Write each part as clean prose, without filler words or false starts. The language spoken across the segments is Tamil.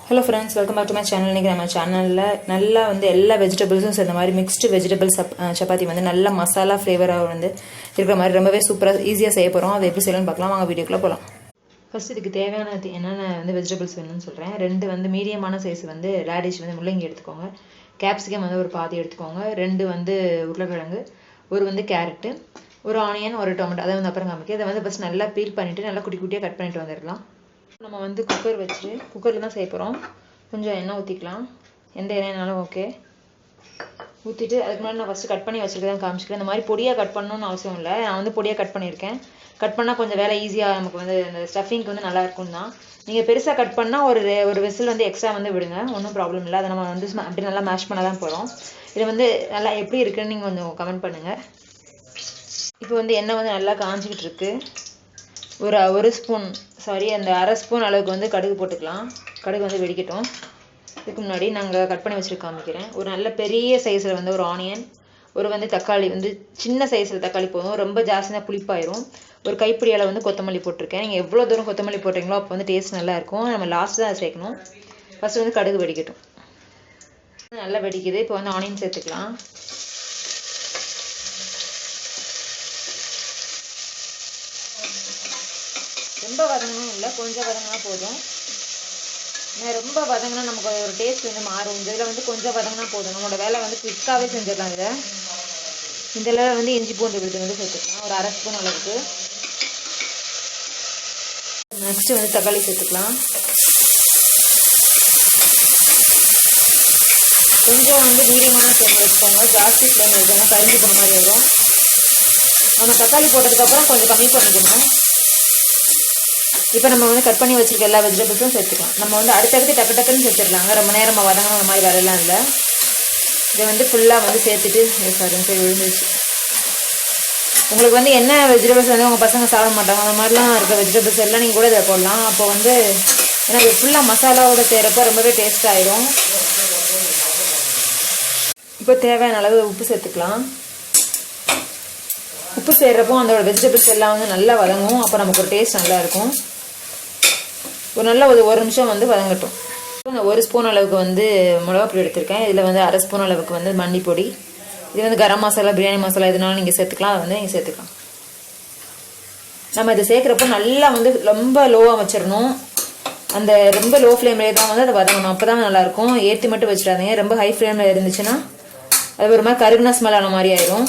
Hello friends, welcome back to my channel. இன்னைக்கு நம்ம சேனல்ல நல்லா வந்து எல்லா வெஜிடபிள்ஸும் சேர்ந்த மாதிரி மிக்ஸ்டு வெஜிடபிள்ஸ் சப்பாத்தி வந்து நல்ல மசாலா ஃப்ளேவரா வந்து இருக்கிற மாதிரி ரொம்பவே சூப்பரா ஈஸியா செய்ய போறோம். அதை எப்படி செய்யலாம்னு பார்க்கலாம். வாங்க வீடியோக்குள்ள போலாம். ஃபர்ஸ்ட் இதுக்கு தேவையான என்னென்ன வந்து வெஜிடபிள்ஸ் வேணும்னு சொல்றேன். ரெண்டு வந்து மீடியமான சைஸ் வந்து ரேடிஷ் வந்து முள்ளங்கி எடுத்துக்கோங்க. கேப்சிகம் வந்து ஒரு பாதி எடுத்துக்கோங்க. ரெண்டு வந்து உருளைக்கிழங்கு, ஒரு வந்து கேரட், ஒரு ஆனியன், ஒரு டொமேட்டோ. அதை வந்து அப்புறம் காமிக்க. இதை வந்து ஃபர்ஸ்ட் நல்லா பீல் பண்ணிட்டு நல்லா குட்டி குட்டியா கட் பண்ணிட்டு வந்துடலாம். நம்ம வந்து குக்கர் வச்சு குக்கரில் தான் செய்ய போகிறோம். கொஞ்சம் எண்ணெய் ஊற்றிக்கலாம். எந்த எண்ணெய்னாலும் ஓகே. ஊற்றிட்டு அதுக்கு முன்னாடி நான் ஃபஸ்ட்டு கட் பண்ணி வச்சுருக்கேன் காமிச்சிக்கிறேன். இந்த மாதிரி பொடியாக கட் பண்ணணும்னு அவசியம் இல்லை. நான் வந்து பொடியாக கட் பண்ணியிருக்கேன். கட் பண்ணால் கொஞ்சம் வேலை ஈஸியாக நமக்கு வந்து இந்த ஸ்டஃபிங்க்கு வந்து நல்லா இருக்கும் தான். நீங்கள் பெருசாக கட் பண்ணால் ஒரு விசில் வந்து எக்ஸ்ட்ரா வந்து விடுங்க, ஒன்றும் ப்ராப்ளம் இல்லை. அதை நம்ம வந்து அப்படி நல்லா மேஷ் பண்ண தான் போகிறோம். இது வந்து நல்லா எப்படி இருக்குன்னு நீங்கள் கொஞ்சம் கமெண்ட் பண்ணுங்கள். இப்போ வந்து எண்ணெய் வந்து நல்லா காஞ்சிக்கிட்டு இருக்கு. ஒரு ஸ்பூன் அந்த அரை ஸ்பூன் அளவுக்கு வந்து கடுகு போட்டுக்கலாம். கடுகு வந்து வெடிக்கட்டும். இதுக்கு முன்னாடி நாங்கள் கட் பண்ணி வச்சுட்டு காமிக்கிறேன். ஒரு நல்ல பெரிய சைஸில் வந்து ஒரு ஆனியன், ஒரு வந்து தக்காளி வந்து சின்ன சைஸில் தக்காளி போதும், ரொம்ப ஜாஸ்தியாக புளிப்பாயிரும். ஒரு கைப்பிடி அளவு வந்து கொத்தமல்லி போட்டிருக்கேன். நீங்கள் எவ்வளோ தூரம் கொத்தமல்லி போட்டிங்களோ அப்போ வந்து டேஸ்ட் நல்லா இருக்கும். நம்ம லாஸ்ட் தான் சேர்க்கணும். ஃபர்ஸ்ட் வந்து கடுகு வெடிக்கட்டும். நல்லா வெடிக்குது. இப்போ வந்து ஆனியன் சேர்த்துக்கலாம். ரொம்ப வதங்கணும் இல்லை, கொஞ்சம் வதங்கினா போதும். ரொம்ப வதங்கினா நமக்கு ஒரு டேஸ்ட் வந்து மாறும். இதில் வந்து கொஞ்சம் வதங்கினா போதும். நம்மளோட வேலை வந்து குயிக்காகவே செஞ்சிடலாம். இதில் வந்து இஞ்சி பூண்டு விழுது வந்து சேர்த்துக்கலாம், ஒரு அரை ஸ்பூன் அளவுக்கு. நெக்ஸ்ட் வந்து தக்காளி சேர்த்துக்கலாம். கொஞ்சம் வந்து மீடியமான ஃப்ளேம் வச்சுக்கோங்க. ஜாஸ்தி ஃப்ளேம் வச்சுக்கோங்க, கரிஞ்சு போன மாதிரி வரும். நம்ம தக்காளி போட்டதுக்கப்புறம் கொஞ்சம் கம்மி பண்ணிக்கணும். இப்போ நம்ம வந்து கட் பண்ணி வச்சிருக்க எல்லா வெஜிடபிள்ஸும் சேர்த்துக்கலாம். நம்ம வந்து அடுத்தடுத்து டக்குன்னு சேர்த்துடலாங்க. ரொம்ப நேரம் வதங்கணும் அந்த மாதிரி வரலாம் இல்லை. இதை வந்து ஃபுல்லாக வந்து சேர்த்துட்டு விழுந்துச்சு. உங்களுக்கு வந்து என்ன வெஜிடபிள்ஸ் வந்து உங்கள் பசங்க சாப்பிட மாட்டாங்க அந்த மாதிரிலாம் இருக்க வெஜிடபிள்ஸ் எல்லாம் நீங்கள் கூட இதை போடலாம். அப்போ வந்து எனக்கு ஃபுல்லாக மசாலாவோட செய்கிறப்ப ரொம்பவே டேஸ்ட் ஆயிரும். இப்போ தேவையான அளவு உப்பு சேர்த்துக்கலாம். உப்பு சேர்றப்போ அந்த வெஜிடபிள்ஸ் எல்லாம் வந்து நல்லா வதங்கும். அப்போ நமக்கு ஒரு டேஸ்ட் நல்லா இருக்கும். ஒரு நிமிஷம் வந்து வதங்கட்டும். ஒரு ஸ்பூன் அளவுக்கு வந்து மிளகா பொடி எடுத்திருக்கேன். இதில் வந்து அரை ஸ்பூன் அளவுக்கு வந்து மல்லி பொடி. இது வந்து கரம் மசாலா, பிரியாணி மசாலா எதுனாலும் நீங்கள் சேர்த்துக்கலாம். அதை வந்து நீங்கள் சேர்த்துக்கலாம். நம்ம இதை சேர்க்குறப்போ நல்லா வந்து ரொம்ப லோவாக வச்சிடணும். அந்த ரொம்ப லோ ஃப்ளேம்லேயே தான் வந்து அதை வதங்கணும். அப்போ தான் நல்லாயிருக்கும். ஏற்றி மட்டும் வச்சிடாதீங்க. ரொம்ப ஹை ஃப்ளேமில் இருந்துச்சுன்னா அது ஒரு மாதிரி கருகுன ஸ்மெல் ஆன மாதிரி ஆயிடும்.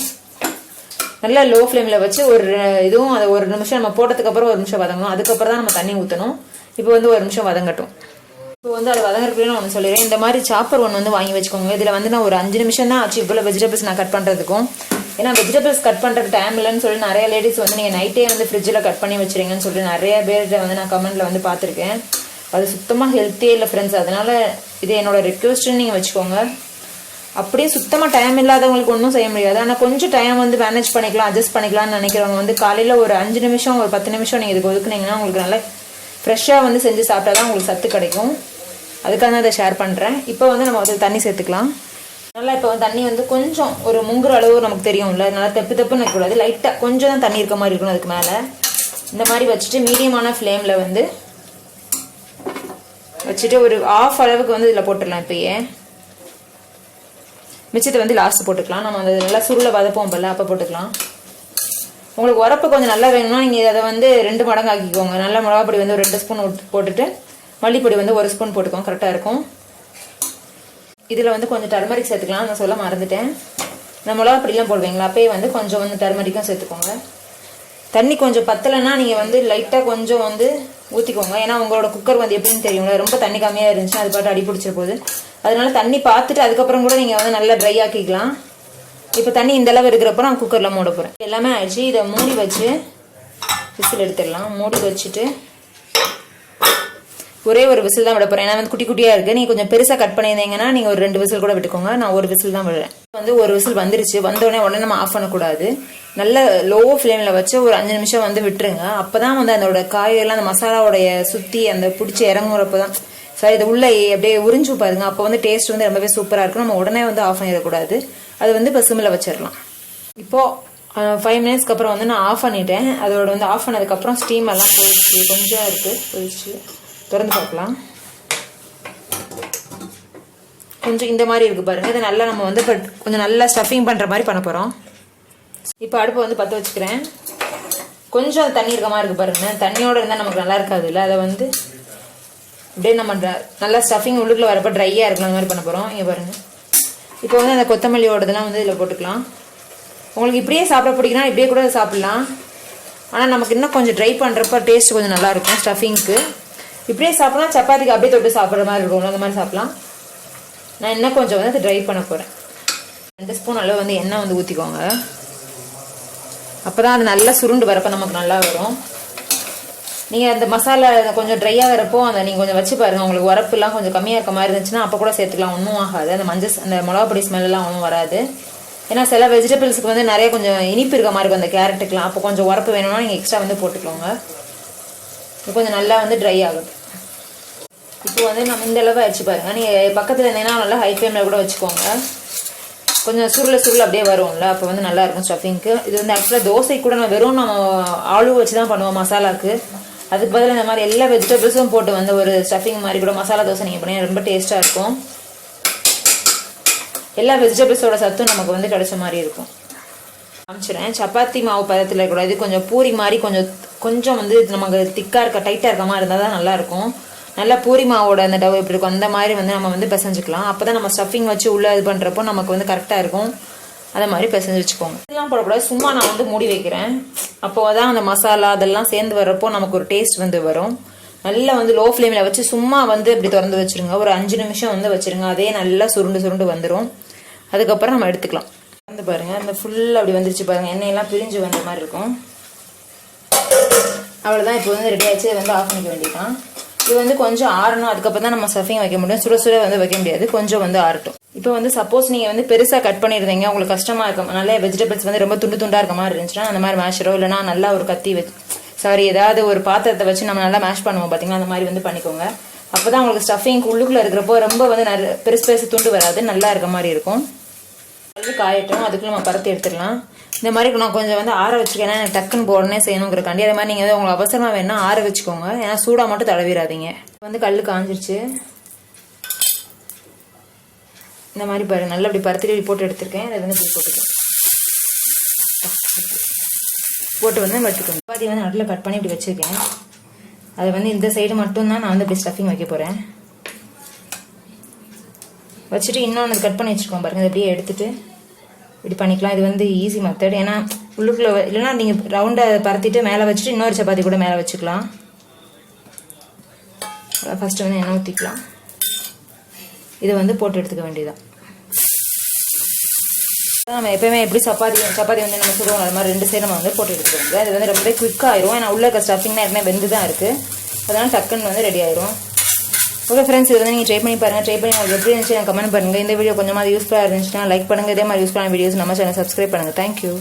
நல்லா லோ ஃப்ளேமில் வச்சு அதை ஒரு நிமிஷம் நம்ம போட்டதுக்கப்புறம் ஒரு நிமிஷம் வதங்கணும். அதுக்கப்புறம் தான் நம்ம தண்ணி ஊற்றணும். இப்போ வந்து ஒரு நிமிஷம் வதங்கட்டும். இப்போ வந்து அதை வதங்குறதுக்குள்ளே நான் ஒன்று சொல்லிடுறேன். இந்த மாதிரி சாப்பர் ஒன்று வந்து வாங்கி வச்சுக்கோங்க. இதில் வந்து நான் ஒரு 5 நிமிஷம் தான் ஆச்சு இவ்வளோ வெஜிடபிள்ஸ் நான் கட் பண்ணுறதுக்கும். ஏன்னா வெஜிடபிள்ஸ் கட் பண்ணுறதுக்கு டைம் இல்லைன்னு சொல்லி நிறைய லேடிஸ் வந்து நீங்கள் நைட்டே வந்து ஃப்ரிட்ஜில் கட் பண்ணி வச்சுருங்கன்னு சொல்லி நிறைய பேர்கிட்ட வந்து நான் கமெண்ட்டில் வந்து பார்த்துருக்கேன். அது சுத்தமாக ஹெல்த்தியே இல்லை ஃப்ரெண்ட்ஸ். அதனால் இது என்னோட ரெக்வஸ்ட்டுன்னு நீங்கள் வச்சுக்கோங்க. அப்படியே சுத்தமாக டைம் இல்லாதவங்களுக்கு ஒன்றும் செய்ய முடியாது. ஆனால் கொஞ்சம் டைம் வந்து மேனேஜ் பண்ணிக்கலாம், அட்ஜஸ்ட் பண்ணிக்கலாம்னு நினைக்கிறவங்க வந்து காலையில் ஒரு 5 நிமிஷம் ஒரு 10 நிமிஷம் நீங்கள் இதுக்கு ஒதுக்குனீங்கன்னா உங்களுக்கு நல்லா ஃப்ரெஷ்ஷாக வந்து செஞ்சு சாப்பிட்டா தான் உங்களுக்கு சத்து கிடைக்கும். அதுக்காக தான் அதை ஷேர் பண்ணுறேன். இப்போ வந்து நம்ம வந்து தண்ணி சேர்த்துக்கலாம். நல்லா இப்போ வந்து தண்ணி வந்து கொஞ்சம் ஒரு முங்குற அளவு நமக்கு தெரியும்ல. நல்லா தப்புன்னு வைக்கக்கூடாது. லைட்டாக கொஞ்சம் தான் தண்ணி இருக்க மாதிரி இருக்கணும். அதுக்கு மேலே இந்த மாதிரி வச்சுட்டு மீடியமான ஃப்ளேமில் வந்து வச்சுட்டு ஒரு ஆஃப் அளவுக்கு வந்து இதில் போட்டுடலாம். இப்போயே மிச்சத்தை வந்து லாஸ்ட் போட்டுக்கலாம். நம்ம அந்த நல்லா சுருளை வதப்போம் போல அப்போ போட்டுக்கலாம். உங்களுக்கு உரப்பு கொஞ்சம் நல்லா வேணும்னா நீங்கள் அதை வந்து 2 மடங்கு ஆக்கிக்கோங்க. நல்லா மிளகாப்பொடி வந்து ஒரு 2 ஸ்பூன் போட்டுட்டு மல்லிப்பொடி வந்து 1 ஸ்பூன் போட்டுக்கோங்க. கரெக்டாக இருக்கும். இதில் வந்து கொஞ்சம் டர்மரிக் சேர்த்துக்கலாம். நான் சொல்ல மறந்துட்டேன். நான் மிளகாப்பொடிலாம் போடுவீங்களா அப்பயே வந்து கொஞ்சம் வந்து டர்மரிக்கும் சேர்த்துக்கோங்க. தண்ணி கொஞ்சம் பத்தலைன்னா நீங்கள் வந்து லைட்டாக கொஞ்சம் வந்து ஊற்றிக்கோங்க. ஏன்னா உங்களோட குக்கர் வந்து எப்படின்னு தெரியுங்களா, ரொம்ப தண்ணி கம்மியாக இருந்துச்சுன்னா அது பாட்டு அடி பிடிச்சிட போகுது. அதனால தண்ணி பார்த்துட்டு அதுக்கப்புறம் கூட நீங்கள் வந்து நல்லா ட்ரை ஆக்கிக்கலாம். இப்போ தண்ணி இந்த அளவு இருக்கிறப்ப நான் குக்கரில் மூட போகிறேன். எல்லாமே ஆயிடுச்சு. இதை மூடி வச்சு விசில் எடுத்துடலாம். மூடி வச்சுட்டு ஒரே ஒரு விசில் தான் விட போகிறேன். ஏன்னா வந்து குட்டி குட்டியாக இருக்குது. நீங்கள் கொஞ்சம் பெருசாக கட் பண்ணியிருந்தீங்கன்னா நீங்கள் ஒரு 2 விசில் கூட விட்டுக்கோங்க. நான் ஒரு விசில் தான் விடுறேன். வந்து ஒரு விசில் வந்துருச்சு. உடனே நம்ம ஆஃப் பண்ணக்கூடாது. நல்ல லோ ஃப்ளேமில் வச்சு ஒரு 5 நிமிஷம் வந்து விட்டுருங்க. அப்போ தான் வந்து அதோட காயெல்லாம் அந்த மசாலாவோடைய சுற்றி அந்த பிடிச்சி இறங்குறப்போ தான் இது உள்ளே அப்படியே உறிஞ்சு பாருங்க. அப்போ வந்து டேஸ்ட் வந்து ரொம்பவே சூப்பராக இருக்கும். நம்ம உடனே வந்து ஆஃப் பண்ணிடக்கூடாது. அது வந்து இப்போ சிம்மில் வச்சிடலாம். இப்போது 5 மினிட்ஸ்க்கு அப்புறம் வந்து நான் ஆஃப் பண்ணிட்டேன். அதோட வந்து ஆஃப் பண்ணதுக்கப்புறம் ஸ்டீம் எல்லாம் போயிடுச்சு. கொஞ்சம் இருக்குது, போயிடுச்சு. திறந்து பார்க்கலாம். கொஞ்சம் இந்த மாதிரி இருக்குது பாருங்கள். இதை நல்லா நம்ம வந்து கொஞ்சம் நல்லா ஸ்டஃபிங் பண்ணுற மாதிரி பண்ண போகிறோம். இப்போ அடுப்பை வந்து பற்ற வச்சுக்கிறேன். கொஞ்சம் தண்ணி இருக்க மாதிரி இருக்குது பாருங்கள். தண்ணியோடு இருந்தால் நமக்கு நல்லா இருக்காது இல்லை. அதை வந்து அப்படியே நம்ம நல்லா ஸ்டஃபிங் உள்ளுக்குள்ளே வரப்போ ட்ரையாக இருக்கலாம் அந்த மாதிரி பண்ண போகிறோம். இங்கே பாருங்கள். இப்போ வந்து அந்த கொத்தமல்லியோடதெல்லாம் வந்து இதில் போட்டுக்கலாம். உங்களுக்கு இப்படியே சாப்பிட பிடிக்குன்னா இப்படியே கூட சாப்பிட்லாம். ஆனால் நமக்கு இன்னும் கொஞ்சம் ட்ரை பண்ணுறப்ப டேஸ்ட் கொஞ்சம் நல்லாயிருக்கும் ஸ்டஃபிங்க்கு. இப்படியே சாப்பிட்லாம், சப்பாத்திக்கு அப்படியே தொட்டு சாப்பிட்ற மாதிரி இருக்கும், அந்த மாதிரி சாப்பிட்லாம். நான் இன்னும் கொஞ்சம் வந்து ட்ரை பண்ண போகிறேன். 2 ஸ்பூன் அளவு வந்து எண்ணெய் வந்து ஊற்றிக்கோங்க. அப்போ தான் அது நல்லா சுருண்டு வரப்போ நமக்கு நல்லா வரும். நீங்கள் அந்த மசாலா கொஞ்சம் ட்ரையாக வரப்போ அந்த நீங்கள் கொஞ்சம் வச்சு பாருங்கள். உங்களுக்கு உரப்புலாம் கொஞ்சம் கம்மியாக இருக்க மாதிரி இருந்துச்சுன்னா அப்போ கூட சேர்த்துக்கலாம், ஒன்றும் ஆகாது. அந்த அந்த மிளகாப்பொடி ஸ்மெல்லாம் ஒன்றும் வராது. ஏன்னா சில வெஜிடபிள்ஸுக்கு வந்து நிறைய கொஞ்சம் இனிப்பு இருக்க மாதிரி இருக்கும் அந்த கேரட்டுக்கெலாம். அப்போ கொஞ்சம் உரப்பு வேணும்னா நீங்கள் எக்ஸ்ட்ரா வந்து போட்டுக்கோங்க. இது கொஞ்சம் நல்லா வந்து ட்ரை ஆகுது. இப்போ வந்து நம்ம இந்த அளவு ஆயிடுச்சு பாருங்கள். நீங்கள் பக்கத்தில் இருந்தீங்கன்னா நல்லா ஹை ஃப்ளேமில் கூட வச்சுக்கோங்க. கொஞ்சம் சுருள் அப்படியே வரும்ல, அப்போ வந்து நல்லாயிருக்கும் ஸ்டஃபிங்க்கு. இது வந்து ஆக்சுவலாக தோசை கூட நம்ம ஆலு வச்சு தான் பண்ணுவோம் மசாலாவுக்கு. அதுக்கு பதில் இந்த மாதிரி எல்லா வெஜிடபிள்ஸும் போட்டு வந்து ஒரு ஸ்டஃபிங் மாதிரி கூட மசாலா தோசை நீங்கள் பண்ணி ரொம்ப டேஸ்ட்டாக இருக்கும். எல்லா வெஜிடபிள்ஸோட சத்தும் நமக்கு வந்து கிடைச்ச மாதிரி இருக்கும். காமிச்சிடுறேன். சப்பாத்தி மாவு பதத்தில் இருக்கக்கூடாது, கொஞ்சம் பூரி மாதிரி கொஞ்சம் வந்து நமக்கு திக்காக இருக்க டைட்டாக இருக்க மாதிரி இருந்தால் தான் நல்லாயிருக்கும். நல்லா பூரி மாவோட அந்த டவ் எப்படி இருக்கும் அந்த மாதிரி வந்து நம்ம வந்து பிசைஞ்சிக்கலாம். அப்போ தான் நம்ம ஸ்டஃபிங் வச்சு உள்ளே இது பண்ணுறப்போ நமக்கு வந்து கரெக்டாக இருக்கும். அதை மாதிரி பிசைஞ்சு வச்சுக்கோங்க. இதெல்லாம் போடக்கூடாது, சும்மா நான் வந்து மூடி வைக்கிறேன். அப்போ தான் அந்த மசாலா அதெல்லாம் சேர்ந்து வர்றப்போ நமக்கு ஒரு டேஸ்ட் வந்து வரும். நல்லா வந்து லோ ஃப்ளேமில் வச்சு சும்மா வந்து இப்படி திறந்து வச்சுருங்க. ஒரு 5 நிமிஷம் வந்து வச்சுருங்க. அதே நல்லா சுருண்டு வந்துடும். அதுக்கப்புறம் நம்ம எடுத்துக்கலாம். வந்து பாருங்கள், அந்த ஃபுல்லாக அப்படி வந்துருச்சு பாருங்கள். எண்ணெயெல்லாம் பிரிஞ்சு வந்த மாதிரி இருக்கும். அவ்வளோதான். இப்போ வந்து ரெடி ஆகிடுச்சு. வந்து ஆஃப் பண்ணிக்க வேண்டியதான். இது வந்து கொஞ்சம் ஆறணும். அதுக்கப்புறம் தான் நம்ம ஸ்டஃபிங் வைக்க முடியும். சுட வந்து வைக்க முடியாது. கொஞ்சம் வந்து ஆறட்டும். இப்போ வந்து சப்போஸ் நீங்கள் வந்து பெருசாக கட் பண்ணியிருந்தீங்க, உங்களுக்கு கஷ்டமாக இருக்கும், நல்ல வெஜிடபிள்ஸ் வந்து ரொம்ப துண்டாக இருக்க மாதிரி இருந்துச்சுன்னா அந்த மாதிரி மேஷரோ இல்லைனா நல்லா ஒரு கத்தி ஏதாவது ஒரு பாத்திரத்தை வச்சு நம்ம நல்லா மேஷ் பண்ணுவோம் பார்த்தீங்கன்னா, அந்த மாதிரி வந்து பண்ணிக்கோங்க. அப்போ தான் உங்களுக்கு ஸ்டஃபிங் உள்ளுக்குள்ளே இருக்கிறப்போ ரொம்ப வந்து பெருசு துண்டு வராது, நல்லா இருக்க மாதிரி இருக்கும். அது காயட்டும். அதுக்குள்ள நம்ம பருத்தி எடுத்துடலாம். இந்த மாதிரி நான் கொஞ்சம் வந்து ஆற வச்சுக்கேன். ஏன்னா எனக்கு டக்குன்னு போடனே செய்யணுங்கிறக்காண்டி. அதே மாதிரி நீங்கள் வந்து உங்களுக்கு அவசரமாக வேணால் ஆற வச்சுக்கோங்க. ஏன்னா சூடாக மட்டும் தடவிடாதீங்க. வந்து கல் காஞ்சிருச்சு. இந்த மாதிரி பாருங்க, நல்லா இப்படி பருத்தி போட்டு எடுத்துருக்கேன். அதை வந்து இப்படி போட்டு வந்து எடுத்துக்கோங்க. சப்பாத்தி வந்து நடுவில் கட் பண்ணி இப்படி வச்சுருக்கேன். அதை வந்து இந்த சைடு மட்டும்தான் நான் வந்து இப்படி ஸ்டஃபிங் வைக்க போகிறேன். வச்சுட்டு இன்னொன்று கட் பண்ணி வச்சுருக்கோம் பாருங்கள். அதை அப்படியே எடுத்துகிட்டு இப்படி பண்ணிக்கலாம். இது வந்து ஈஸி மெத்தட். ஏன்னா உள்ளுக்குள்ளே இல்லைன்னா நீங்கள் ரவுண்டை பரத்திட்டு மேலே வச்சுட்டு இன்னொரு சப்பாத்தி கூட மேலே வச்சுக்கலாம். ஃபஸ்ட்டு வந்து எண்ணெய் ஊற்றிக்கலாம். இதை வந்து போட்டு எடுத்துக்க வேண்டியதான். நம்ம எப்பயுமே எப்படி சப்பாத்தி வந்து நம்ம சுடுவோம், அது மாதிரி 2 சைடு நம்ம வந்து போட்டு எடுத்துக்கோங்க. அது வந்து ரொம்ப குயிக்காக ஆயிரும். ஏன்னா உள்ள இருக்க ஸ்டஃபிங்னா ஏற்கனவே வெந்து தான் இருக்குது. அதனால டக்குன்னு வந்து ரெடி ஆயிரும். ஓகே ஃப்ரெண்ட்ஸ், இது வந்து நீங்கள் ட்ரை பண்ணி பாருங்கள். ட்ரை பண்ணி உங்களுக்கு எப்படி இருந்துச்சு எனக்கு கமெண்ட் பண்ணுங்கள். இந்த வீடியோ கொஞ்சமாக யூஸ்ஃபுல்லாக இருந்துச்சுன்னா லைக் பண்ணுங்கள். இதே மாதிரி யூஸ்ஃபுல்லான வீடியோஸ் நம்ம சேனல் சப்ஸ்கிரைப் பண்ணுங்கள். தேங்க்யூ.